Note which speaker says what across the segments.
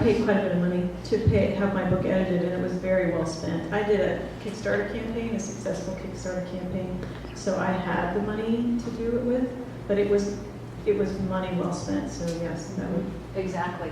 Speaker 1: paid quite a bit of money to have my book edited, and it was very well spent. I did a Kickstarter campaign, a successful Kickstarter campaign, so I had the money to do it with, but it was money well spent, so yes, that would.
Speaker 2: Exactly.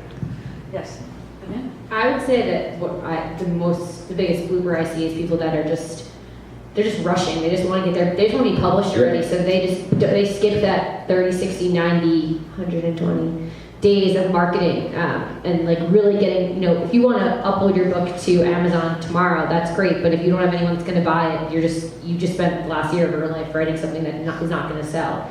Speaker 2: Yes. Amen.
Speaker 3: I would say that the biggest blooper I see is people that are they're just rushing. They just want to they just want to be published already. So they skip that 30, 60, 90, 120 days of marketing and like really getting, if you want to upload your book to Amazon tomorrow, that's great. But if you don't have anyone that's going to buy it, you just spent the last year of your life writing something that is not going to sell.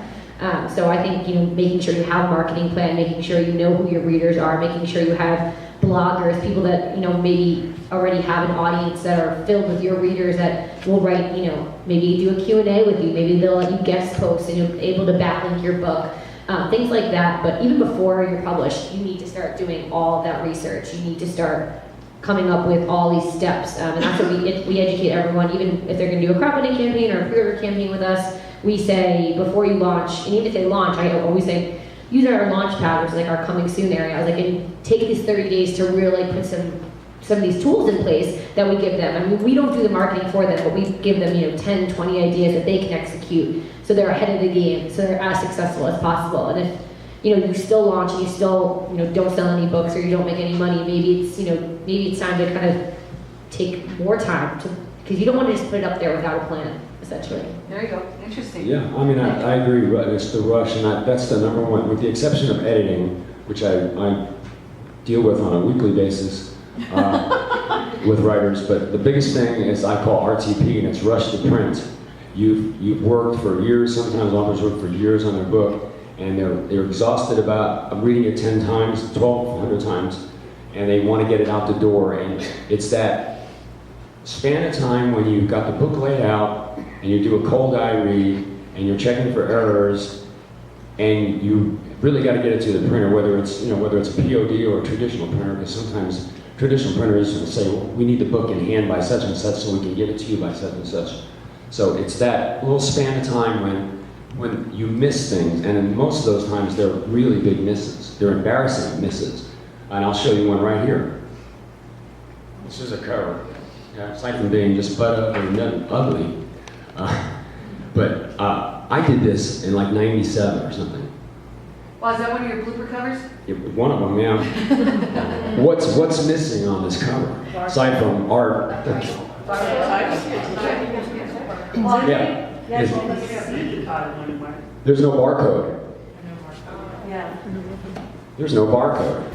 Speaker 3: So I think, making sure you have a marketing plan, making sure you know who your readers are, making sure you have bloggers, people that, maybe already have an audience that are filled with your readers that will write, maybe do a Q&A with you, maybe they'll let you guest post and you're able to backlink your book, things like that. But even before you're published, you need to start doing all of that research. You need to start coming up with all these steps. And that's what we educate everyone, even if they're going to do a crowdfunding campaign or a pre-order campaign with us. We say, before you launch, and even if they launch, I always say, use our launch pad, which is like our coming soon area. I was like, and take these 30 days to really put some of these tools in place that we give them. I mean, we don't do the marketing for them, but we give them, 10, 20 ideas that they can execute so they're ahead of the game, so they're as successful as possible. And if, you still launch and you still, don't sell any books or you don't make any money, maybe it's time to kind of take more time because you don't want to just put it up there without a plan, essentially.
Speaker 2: There you go. Interesting.
Speaker 4: Yeah, I mean, I agree. It's the rush, and that's the number one, with the exception of editing, which I deal with on a weekly basis with writers. But the biggest thing is I call RTP, and it's rush to print. You've worked for years. Sometimes authors work for years on their book, and they're exhausted about reading it 10 times, 1,200 times, and they want to get it out the door. And it's that span of time when you've got the book laid out, and you do a cold eye read, and you're checking for errors, and you really got to get it to the printer, whether it's a POD or a traditional printer, because sometimes traditional printers will say, well, we need the book in hand by such and such, so we can give it to you by such and such. So it's that little span of time when you miss things, and in most of those times they're really big misses. They're embarrassing misses. And I'll show you one right here. This is a cover. Yeah, aside from being just butt up and ugly. But I did this in like 97 or something.
Speaker 2: Well, is that one of your blooper covers?
Speaker 4: Yeah, one of them, yeah. What's missing on this cover? Aside from art. Yeah. There's no barcode.
Speaker 2: Yeah.
Speaker 4: There's no barcode.